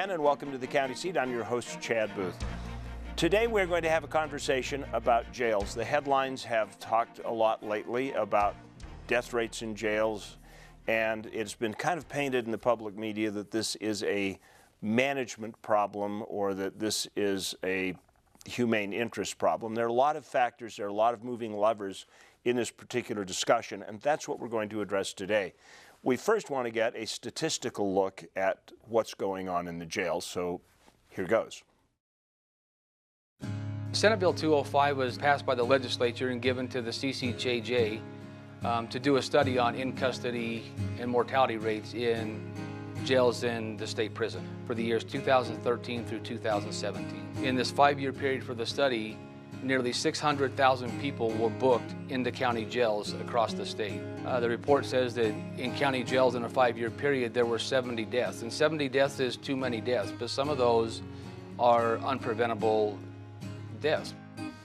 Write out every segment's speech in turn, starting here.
again, and welcome to the County Seat. I'm your host, Chad Booth. Today we're going to have a conversation about jails. The headlines have talked a lot lately about death rates in jails, and it's been kind of painted in the public media that this is a management problem or that this is a humane interest problem. There are a lot of factors, there are a lot of moving levers in this particular discussion, and that's what we're going to address today. We first want to get a statistical look at what's going on in the jails, so here goes. Senate Bill 205 was passed by the legislature and given to the CCJJ to do a study on in-custody and mortality rates in jails in the state prison for the years 2013 through 2017. In this 5-year period for the study, nearly 600,000 people were booked into county jails across the state. The report says that in county jails in a 5-year period there were 70 deaths, and 70 deaths is too many deaths, but some of those are unpreventable deaths.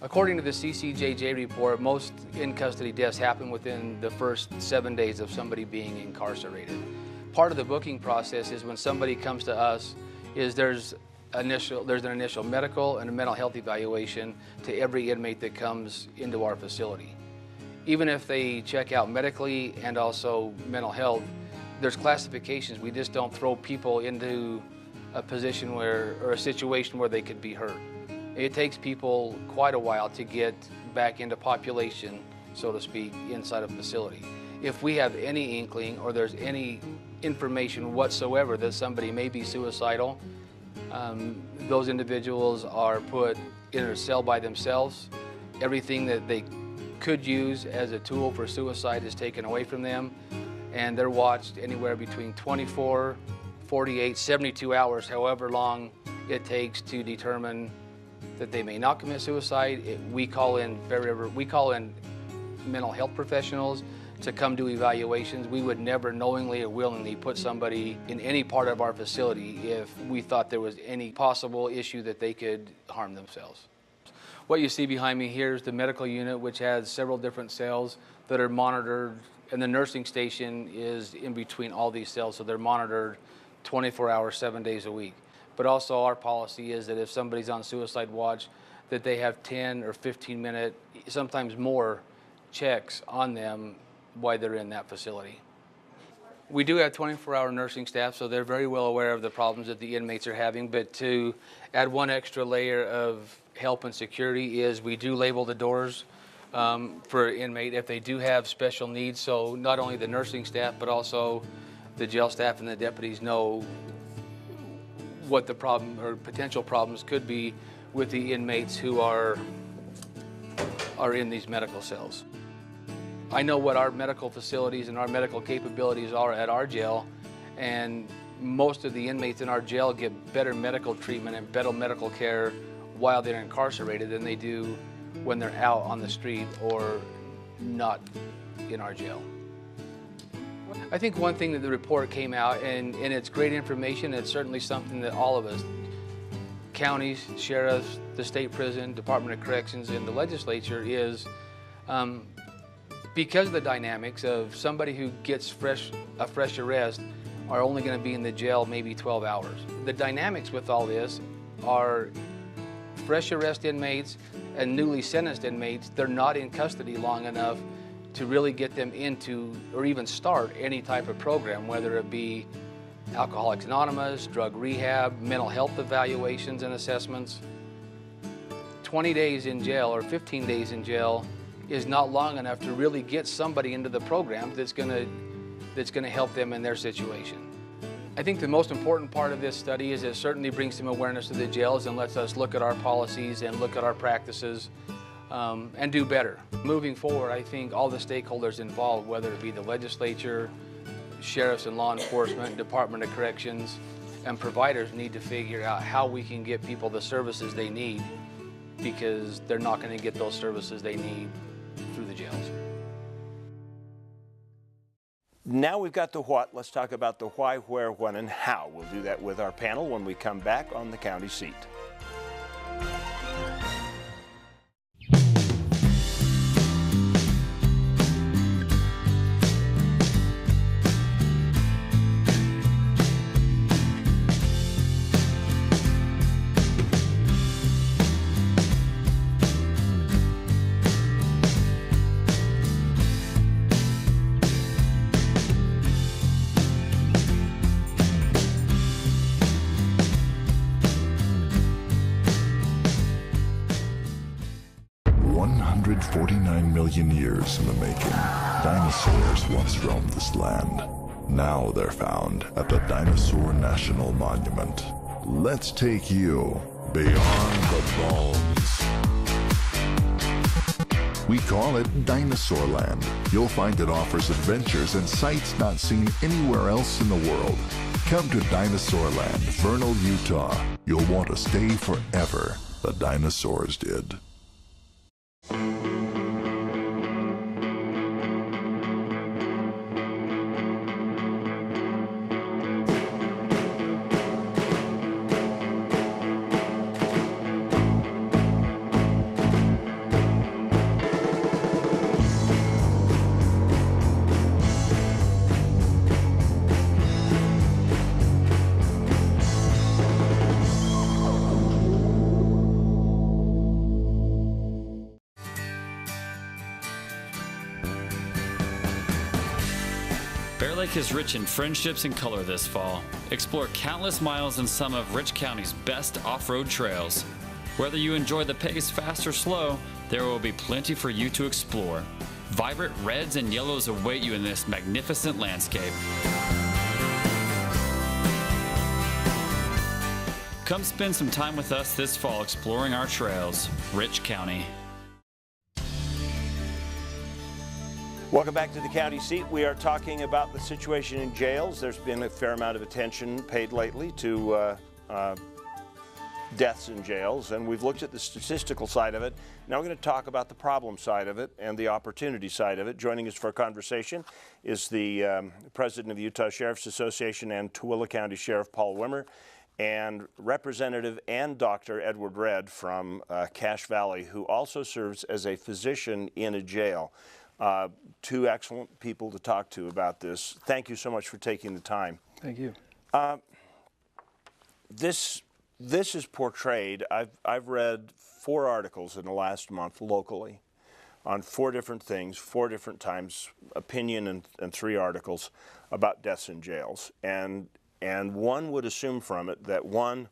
According to the CCJJ report, most in-custody deaths happen within the first 7 days of somebody being incarcerated. Part of the booking process is when somebody comes to us there's an initial medical and a mental health evaluation to every inmate that comes into our facility. Even if they check out medically and also mental health, there's classifications. We just don't throw people into a position or a situation where they could be hurt. It takes people quite a while to get back into population, so to speak, inside a facility. If we have any inkling or there's any information whatsoever that somebody may be suicidal, those individuals are put in a cell by themselves. Everything that they could use as a tool for suicide is taken away from them, and they're watched anywhere between 24, 48, 72 hours, however long it takes to determine that they may not commit suicide. We call in mental health professionals to come do evaluations. We would never knowingly or willingly put somebody in any part of our facility if we thought there was any possible issue that they could harm themselves. What you see behind me here is the medical unit, which has several different cells that are monitored, and the nursing station is in between all these cells, so they're monitored 24 hours, 7 days a week. But also our policy is that if somebody's on suicide watch, that they have 10 or 15 minute, sometimes more, checks on them while they're in that facility. We do have 24-hour nursing staff, so they're very well aware of the problems that the inmates are having, but to add one extra layer of help and security is we do label the doors for an inmate if they do have special needs, so not only the nursing staff but also the jail staff and the deputies know what the problem or potential problems could be with the inmates who are in these medical cells. I know what our medical facilities and our medical capabilities are at our jail, and most of the inmates in our jail get better medical treatment and better medical care while they're incarcerated than they do when they're out on the street or not in our jail. I think one thing that the report came out, and it's great information, it's certainly something that all of us, counties, sheriffs, the state prison, Department of Corrections, and the legislature is, because of the dynamics of somebody who gets a fresh arrest are only going to be in the jail maybe 12 hours. The dynamics with all this are fresh arrest inmates and newly sentenced inmates, they're not in custody long enough to really get them into or even start any type of program, whether it be Alcoholics Anonymous, drug rehab, mental health evaluations and assessments. 20 days in jail or 15 days in jail is not long enough to really get somebody into the program that's going to help them in their situation. I think the most important part of this study is it certainly brings some awareness to the jails and lets us look at our policies and look at our practices and do better. Moving forward, I think all the stakeholders involved, whether it be the legislature, sheriffs and law enforcement, Department of Corrections, and providers need to figure out how we can get people the services they need, because they're not going to get those services they need through the jails. Now we've got the what, let's talk about the why, where, when, and how. We'll do that with our panel when we come back on the County Seat. 149 million years in the making, dinosaurs once roamed this land. Now they're found at the Dinosaur National Monument. Let's take you beyond the bones. We call it Dinosaur Land. You'll find it offers adventures and sights not seen anywhere else in the world. Come to Dinosaur Land, Vernal, Utah. You'll want to stay forever. The dinosaurs did. Bear Lake is rich in friendships and color this fall. Explore countless miles in some of Rich County's best off-road trails. Whether you enjoy the pace fast or slow, there will be plenty for you to explore. Vibrant reds and yellows await you in this magnificent landscape. Come spend some time with us this fall exploring our trails. Rich County. Welcome back to the county seat. We are talking about the situation in jails. There's been a fair amount of attention paid lately to deaths in jails, and we've looked at the statistical side of it. Now we're going to talk about the problem side of it and the opportunity side of it. Joining us for a conversation is the president of the Utah Sheriff's Association and Tooele County Sheriff Paul Wimmer, and Representative and Dr. Edward Redd from Cache Valley, who also serves as a physician in a jail. Two excellent people to talk to about this. Thank you so much for taking the time. Thank you. This is portrayed. I've read 4 articles in the last month locally on 4 different things, 4 different times, opinion and 3 articles about deaths in jails. And one would assume from it that one,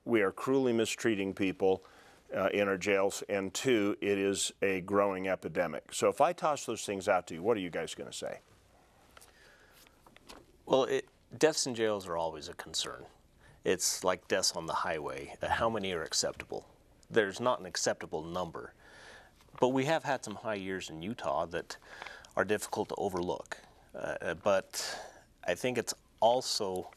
we are cruelly mistreating people in our jails, and 2, it is a growing epidemic. So if I toss those things out to you, what are you guys going to say? Well, deaths in jails are always a concern. It's like deaths on the highway. How many are acceptable? There's not an acceptable number. But we have had some high years in Utah that are difficult to overlook. But I think it's also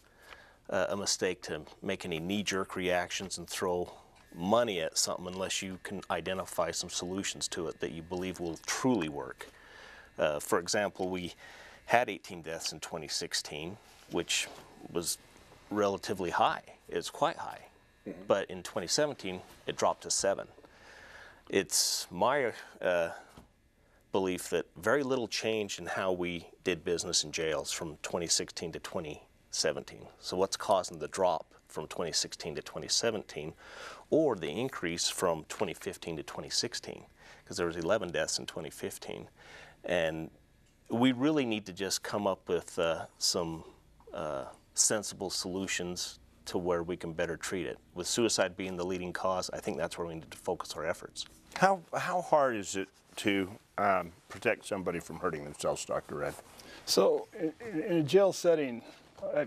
a mistake to make any knee-jerk reactions and throw money at something unless you can identify some solutions to it that you believe will truly work. For example, we had 18 deaths in 2016, which was relatively high. It's quite high. Mm-hmm. But in 2017, it dropped to 7. It's my belief that very little changed in how we did business in jails from 2016 to 2017. So what's causing the drop from 2016 to 2017, or the increase from 2015 to 2016, because there was 11 deaths in 2015. And we really need to just come up with some sensible solutions to where we can better treat it. With suicide being the leading cause, I think that's where we need to focus our efforts. How hard is it to protect somebody from hurting themselves, Dr. Redd? So in a jail setting,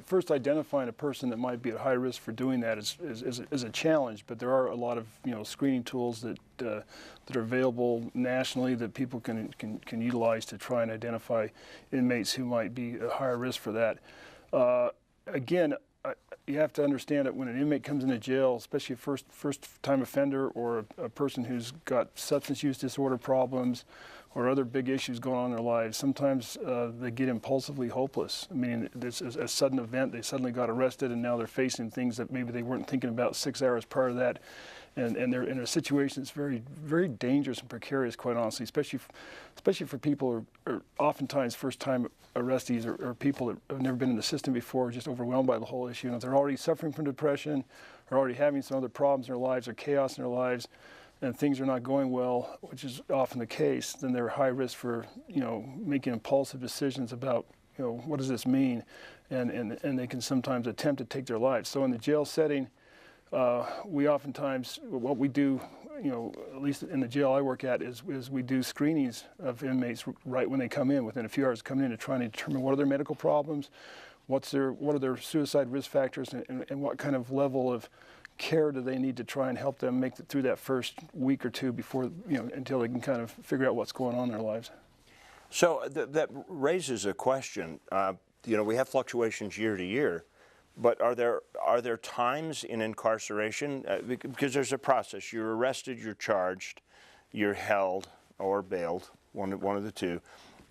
first identifying a person that might be at high risk for doing that is a challenge, but there are a lot of screening tools that are available nationally that people can utilize to try and identify inmates who might be at higher risk for that. Again, you have to understand that when an inmate comes into jail, especially a first-time offender or a person who's got substance use disorder problems or other big issues going on in their lives, sometimes they get impulsively hopeless. I mean, this is a sudden event. They suddenly got arrested, and now they're facing things that maybe they weren't thinking about 6 hours prior to that. And they're in a situation that's very, very dangerous and precarious, quite honestly, especially for people who are oftentimes first-time arrestees or people that have never been in the system before, just overwhelmed by the whole issue. And if they're already suffering from depression, or already having some other problems in their lives or chaos in their lives, and things are not going well, which is often the case, then they're high risk for making impulsive decisions about what does this mean, and they can sometimes attempt to take their lives. So in the jail setting, we oftentimes, what we do at least in the jail I work at, is we do screenings of inmates right when they come in, within a few hours of coming in, to try and determine what are their medical problems, what are their suicide risk factors, and what kind of level of care do they need to try and help them make it through that first week or two before, until they can kind of figure out what's going on in their lives. So that raises a question. We have fluctuations year to year, but are there times in incarceration, because there's a process, you're arrested, you're charged, you're held or bailed, one of the two,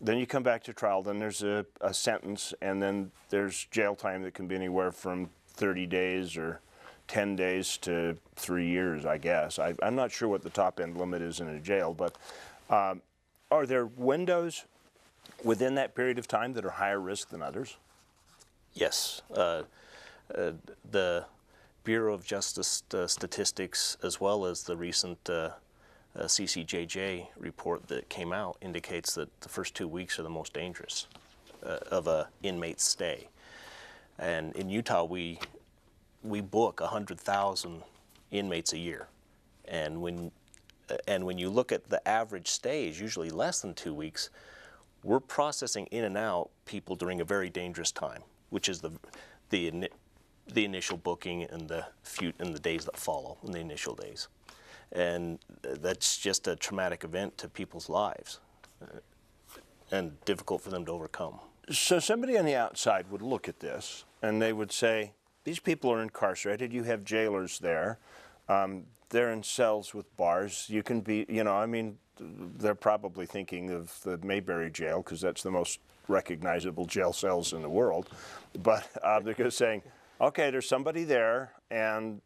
then you come back to trial, then there's a sentence, and then there's jail time that can be anywhere from 30 days or 10 days to 3 years, I guess. I'm not sure what the top end limit is in a jail, but are there windows within that period of time that are higher risk than others? Yes. The Bureau of Justice Statistics, as well as the recent CCJJ report that came out, indicates that the first 2 weeks are the most dangerous of a inmate's stay. And in Utah, we book 100,000 inmates a year, and when you look at the average stay is usually less than 2 weeks, we're processing in and out people during a very dangerous time, which is the initial booking and the days that follow, in the initial days. And that's just a traumatic event to people's lives and difficult for them to overcome. So somebody on the outside would look at this and they would say, these people are incarcerated, you have jailers there, they're in cells with bars, you can be, they're probably thinking of the Mayberry jail because that's the most recognizable jail cells in the world, but they're just saying, okay, there's somebody there, and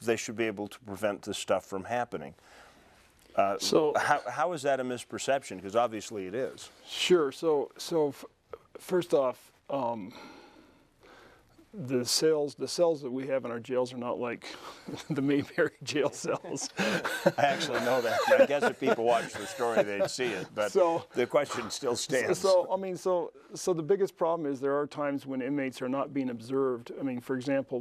they should be able to prevent this stuff from happening. So how is that a misperception? Because obviously it is. Sure. So first off, the cells that we have in our jails are not like the Mayberry jail cells. I actually know that. I guess if people watch the story, they'd see it. But the question still stands. So the biggest problem is there are times when inmates are not being observed. For example,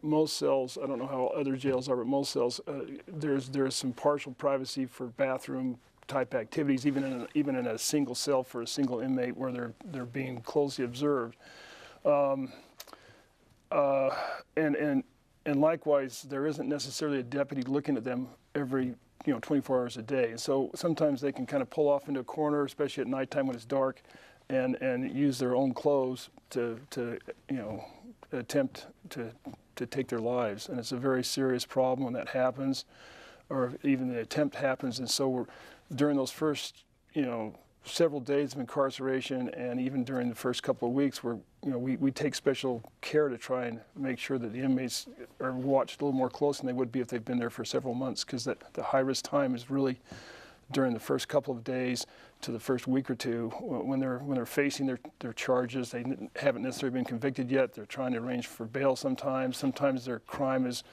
most cells, I don't know how other jails are, but most cells, there's some partial privacy for bathroom type activities, even in a single cell for a single inmate where they're being closely observed. And likewise, there isn't necessarily a deputy looking at them every 24 hours a day. And so sometimes they can kind of pull off into a corner, especially at nighttime when it's dark, and use their own clothes to attempt to take their lives. And it's a very serious problem when that happens, or even the attempt happens. And so during those first several days of incarceration, and even during the first couple of weeks, we take special care to try and make sure that the inmates are watched a little more close than they would be if they've been there for several months, because the high-risk time is really during the first couple of days to the first week or two when they're facing their charges. They haven't necessarily been convicted yet. They're trying to arrange for bail sometimes. Sometimes their crime is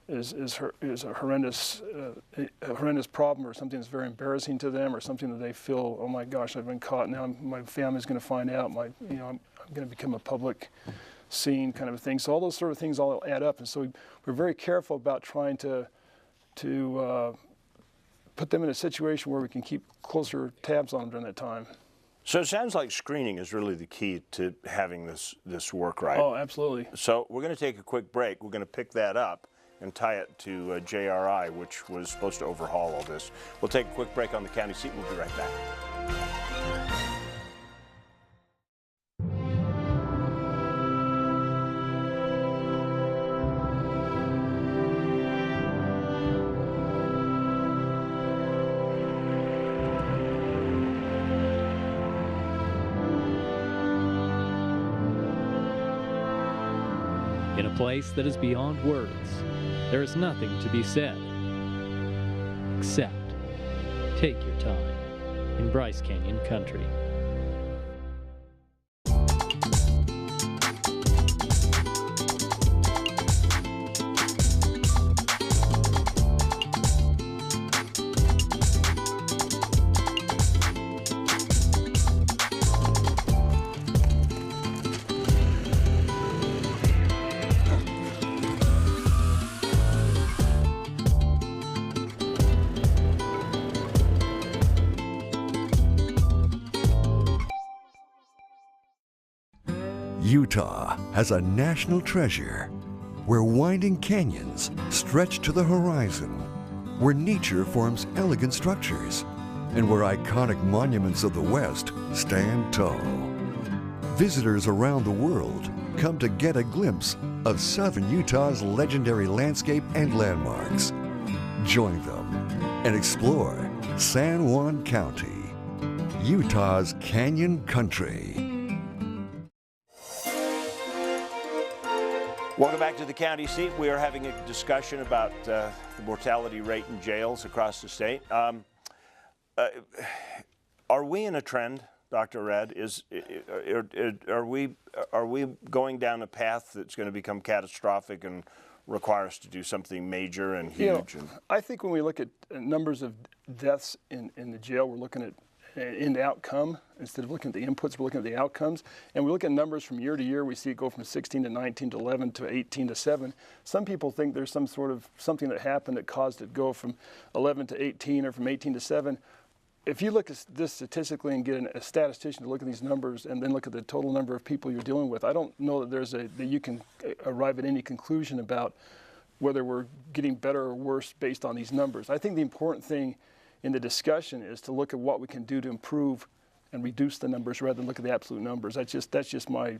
a horrendous problem, or something that's very embarrassing to them, or something that they feel, oh my gosh, I've been caught now. My family's going to find out. I'm going to become a public scene kind of a thing. So all those sort of things all add up, and so we're very careful about trying to put them in a situation where we can keep closer tabs on them during that time. So it sounds like screening is really the key to having this work right. Oh, absolutely. So we're going to take a quick break. We're going to pick that up and tie it to JRI, which was supposed to overhaul all this. We'll take a quick break on the county seat. We'll be right back. In a place that is beyond words, there is nothing to be said, except take your time in Bryce Canyon country. Utah has a national treasure where winding canyons stretch to the horizon, where nature forms elegant structures, and where iconic monuments of the West stand tall. Visitors around the world come to get a glimpse of southern Utah's legendary landscape and landmarks. Join them and explore San Juan County, Utah's canyon country. Welcome back to the county seat. We are having a discussion about the mortality rate in jails across the state. Are we in a trend, Dr. Red? Are we going down a path that's going to become catastrophic and require us to do something major and huge? I think when we look at numbers of deaths in the jail, we're looking at end outcome. Instead of looking at the inputs, we're looking at the outcomes. And we look at numbers from year to year. We see it go from 16 to 19 to 11 to 18 to 7. Some people think there's some sort of something that happened that caused it to go from 11 to 18 or from 18 to 7. If you look at this statistically and get a statistician to look at these numbers and then look at the total number of people you're dealing with, I don't know that that you can arrive at any conclusion about whether we're getting better or worse based on these numbers. I think the important thing in the discussion is to look at what we can do to improve and reduce the numbers rather than look at the absolute numbers. That's just my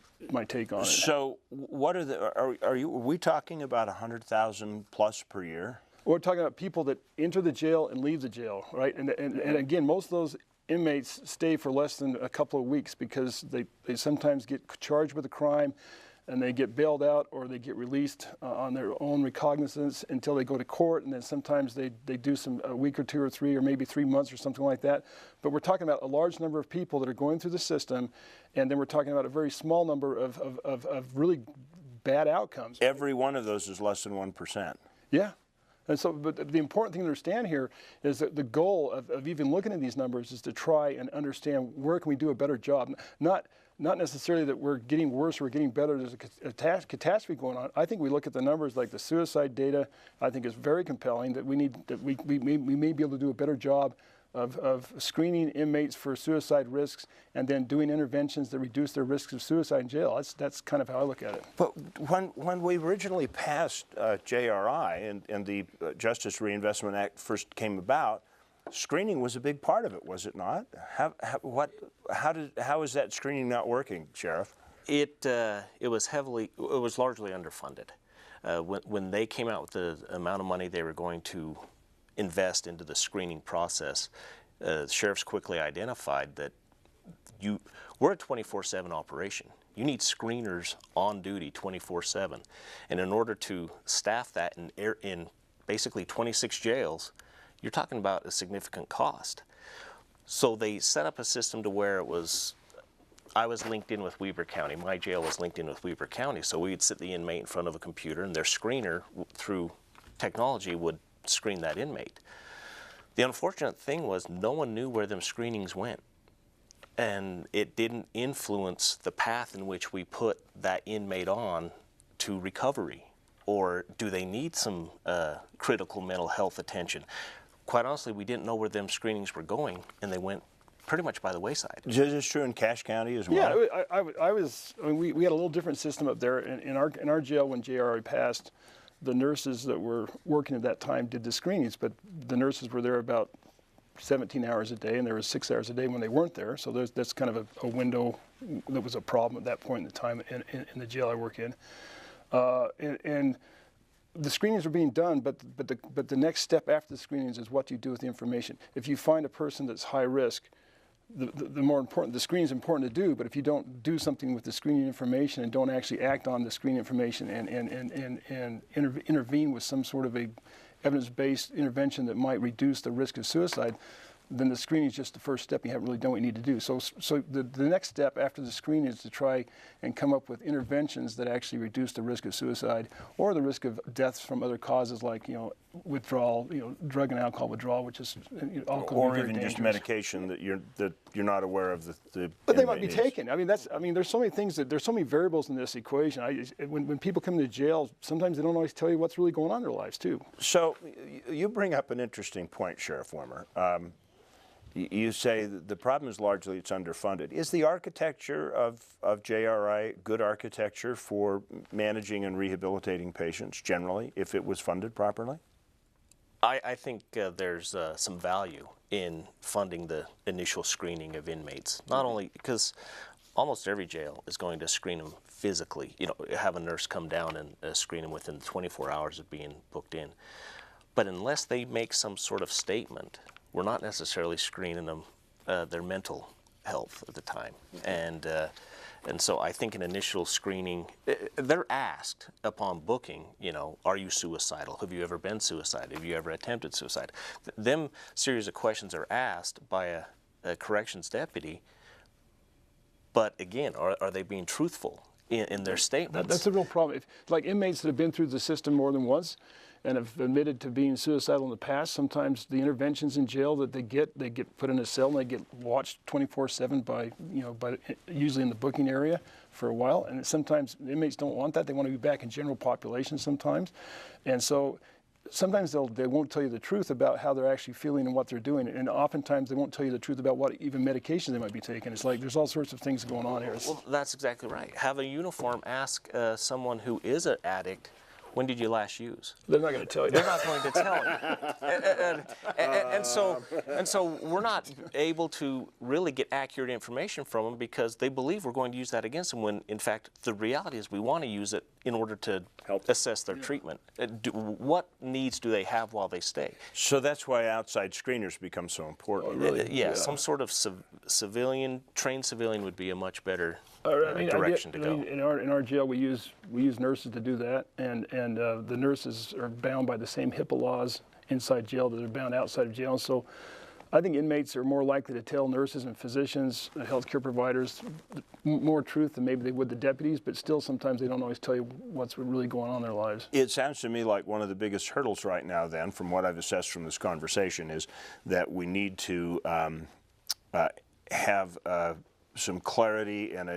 take on it. So, what are we talking about 100,000 plus per year? We're talking about people that enter the jail and leave the jail, right? And again, most of those inmates stay for less than a couple of weeks because they sometimes get charged with a crime and they get bailed out or they get released on their own recognizance until they go to court, and then sometimes they do a week or 2 or 3 or maybe 3 months or something like that. But we're talking about a large number of people that are going through the system, and then we're talking about a very small number of really bad outcomes. Every one of those is less than 1%. Yeah. And so, but the important thing to understand here is that the goal of even looking at these numbers is to try and understand where can we do a better job. Not necessarily that we're getting worse or we're getting better. There's a catastrophe going on. I think we look at the numbers like the suicide data. I think is very compelling that we may be able to do a better job of screening inmates for suicide risks and then doing interventions that reduce their risks of suicide in jail. That's kind of how I look at it. But when we originally passed JRI and the Justice Reinvestment Act first came about, screening was a big part of it, was it not? How is that screening not working, Sheriff? It was largely underfunded. When they came out with the amount of money they were going to invest into the screening process, sheriffs quickly identified that we're a 24/7 operation. You need screeners on duty 24/7, and in order to staff that in basically 26 jails, you're talking about a significant cost. So they set up a system to where I was linked in with Weber County. My jail was linked in with Weber County, so we'd sit the inmate in front of a computer, and their screener through technology would screen that inmate. The unfortunate thing was no one knew where them screenings went, and it didn't influence the path in which we put that inmate on to recovery, or do they need some critical mental health attention. Quite honestly, we didn't know where them screenings were going, and they went pretty much by the wayside. Is this true in Cache County as well? Yeah, we had a little different system up there in our jail when JRI passed. The nurses that were working at that time did the screenings, but the nurses were there about 17 hours a day, and there was 6 hours a day when they weren't there. So that's kind of a window that was a problem at that point in the time in the jail I work in. And the screenings were being done, but the next step after the screenings is what do you do with the information. If you find a person that's high risk, the screening is important to do, but if you don't do something with the screening information and don't actually act on the screening information and intervene with some sort of a evidence-based intervention that might reduce the risk of suicide, then the screening is just the first step. You haven't really done what you need to do. So the next step after the screening is to try and come up with interventions that actually reduce the risk of suicide or the risk of deaths from other causes like withdrawal, drug and alcohol withdrawal, which is or even dangerous. Just medication that you're not aware of the But they might be taken. There's so many things there's so many variables in this equation. When people come to jail, sometimes they don't always tell you what's really going on in their lives too. So you bring up an interesting point, Sheriff Wimmer. You say that the problem is largely it's underfunded. Is the architecture of JRI good architecture for managing and rehabilitating patients generally, if it was funded properly? I think there's some value in funding the initial screening of inmates. Not only because almost every jail is going to screen them physically, you know, have a nurse come down and screen them within 24 hours of being booked in. But unless they make some sort of statement, we're not necessarily screening them their mental health at the time. And so I think an initial screening, they're asked upon booking, you know, are you suicidal? Have you ever been suicidal? Have you ever attempted suicide? Them series of questions are asked by a corrections deputy, but again, are they being truthful in their statements? That's a real problem. Like inmates that have been through the system more than once and have admitted to being suicidal in the past, sometimes the interventions in jail that they get put in a cell and they get watched 24/7 by usually in the booking area for a while. And sometimes the inmates don't want that. They want to be back in general population sometimes. And so sometimes they won't tell you the truth about how they're actually feeling and what they're doing. And oftentimes they won't tell you the truth about what even medication they might be taking. It's like there's all sorts of things going on here. Well, that's exactly right. Have a uniform ask someone who is an addict, when did you last use? They're not going to tell you. They're not going to tell you. And so we're not able to really get accurate information from them because they believe we're going to use that against them when, in fact, the reality is we want to use it in order to help assess their treatment. What needs do they have while they stay? So that's why outside screeners become so important. Yeah, some sort of trained civilian would be a much better direction to go. In our jail, we use nurses to do that, and the nurses are bound by the same HIPAA laws inside jail that are bound outside of jail. So I think inmates are more likely to tell nurses and physicians, healthcare providers, more truth than maybe they would the deputies, but still sometimes they don't always tell you what's really going on in their lives. It sounds to me like one of the biggest hurdles right now then, from what I've assessed from this conversation, is that we need to have some clarity and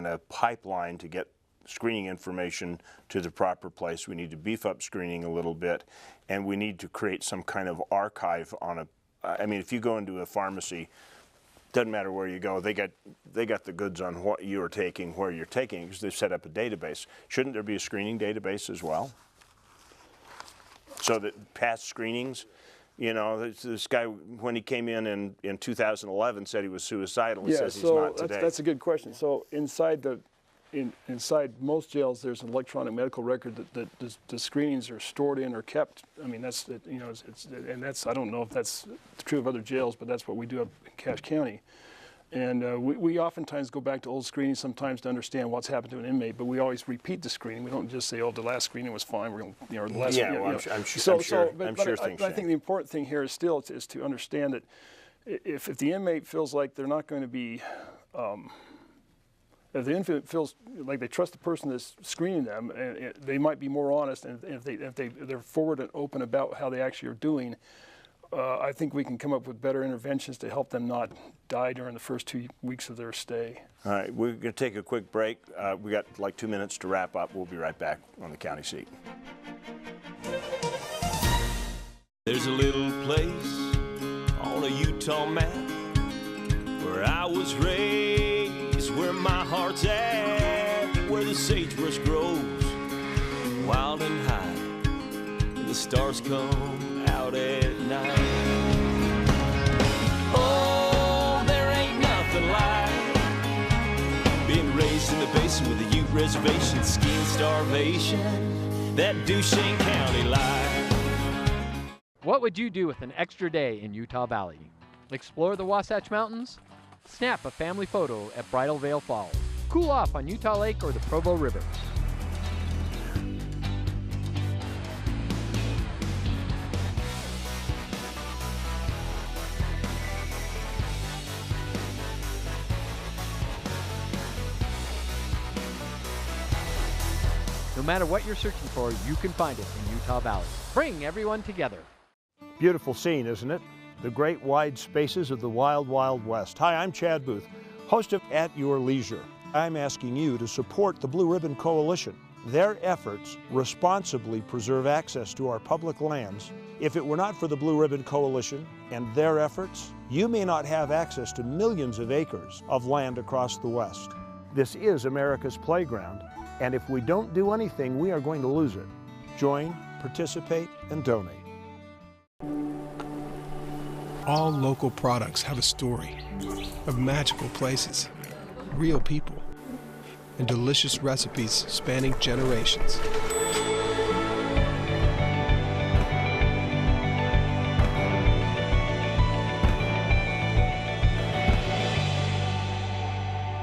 a pipeline to get screening information to the proper place. We need to beef up screening a little bit, and we need to create some kind of archive on I mean, if you go into a pharmacy, doesn't matter where you go, they got the goods on what you're taking, where you're taking, because they've set up a database. Shouldn't there be a screening database as well? So that past screenings, you know, this guy, when he came in 2011, said he was suicidal. He says he's not today. That's a good question. So inside most jails, there's an electronic medical record that the screenings are stored in or kept. I mean, that's I don't know if that's true of other jails, but that's what we do up in Cache County. And we oftentimes go back to old screenings sometimes to understand what's happened to an inmate, but we always repeat the screening. We don't just say, "Oh, the last screening was fine." We're going, the last. Yeah, I'm sure. I think the important thing here is still is to understand that if the inmate feels like they're not going to be, if the inmate feels like they trust the person that's screening them, and they might be more honest, and if they're forward and open about how they actually are doing. I think we can come up with better interventions to help them not die during the first 2 weeks of their stay. All right, we're going to take a quick break. We got like 2 minutes to wrap up. We'll be right back on the county seat. There's a little place on a Utah map where I was raised, where my heart's at, where the sagebrush grows wild and high, and the stars come out at night. Oh, there ain't nothing like being raised in the basin with a Ute reservation, skiing starvation, that Duchesne County life. What would you do with an extra day in Utah Valley? Explore the Wasatch Mountains? Snap a family photo at Bridal Veil Falls. Cool off on Utah Lake or the Provo River. No matter what you're searching for, you can find it in Utah Valley. Bring everyone together. Beautiful scene, isn't it? The great wide spaces of the wild, wild west. Hi, I'm Chad Booth, host of At Your Leisure. I'm asking you to support the Blue Ribbon Coalition. Their efforts responsibly preserve access to our public lands. If it were not for the Blue Ribbon Coalition and their efforts, you may not have access to millions of acres of land across the West. This is America's playground, and if we don't do anything, we are going to lose it. Join, participate, and donate. All local products have a story of magical places, real people, and delicious recipes spanning generations.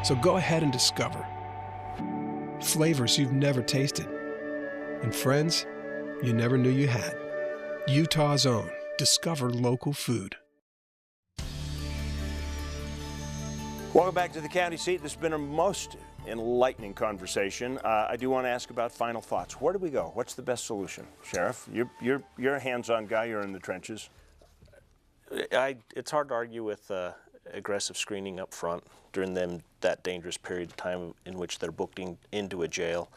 So go ahead and discover flavors you've never tasted and friends you never knew you had. Utah's own Discover Local Food. Welcome back to the county seat. This has been a most enlightening conversation. I do want to ask about final thoughts. Where do we go? What's the best solution? Sheriff, you're a hands-on guy. You're in the trenches. It's hard to argue with aggressive screening up front during that dangerous period of time in which they're booked into a jail.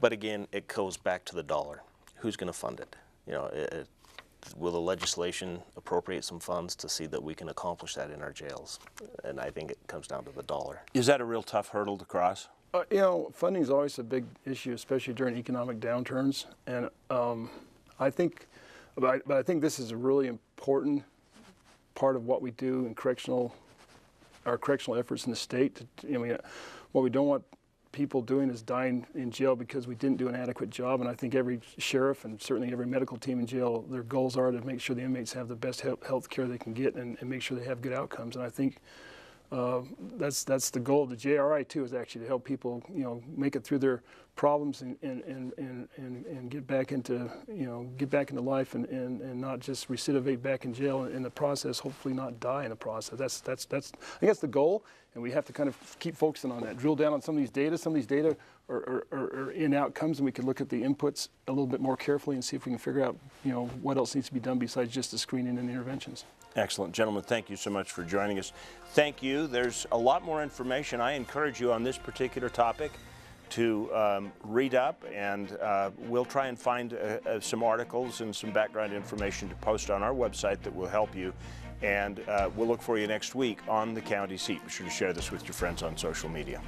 But again, it goes back to the dollar. Who's going to fund it? You know, will the legislation appropriate some funds to see that we can accomplish that in our jails? And I think it comes down to the dollar. Is that a real tough hurdle to cross? You know, funding is always a big issue, especially during economic downturns. And I think this is a really important part of what we do in our correctional efforts in the state. What we don't want people doing is dying in jail because we didn't do an adequate job. And I think every sheriff and certainly every medical team in jail, their goals are to make sure the inmates have the best health care they can get and make sure they have good outcomes. And I think that's the goal of the JRI too, is actually to help people, make it through their problems and get back into life and not just recidivate back in jail in the process, hopefully not die in the process. I think that's the goal, and we have to kind of keep focusing on that. Drill down on some of these data. Some of these data are in outcomes, and we can look at the inputs a little bit more carefully and see if we can figure out, what else needs to be done besides just the screening and the interventions. Excellent. Gentlemen, thank you so much for joining us. Thank you. There's a lot more information. I encourage you on this particular topic to read up, and we'll try and find some articles and some background information to post on our website that will help you. And we'll look for you next week on the county seat. Be sure to share this with your friends on social media.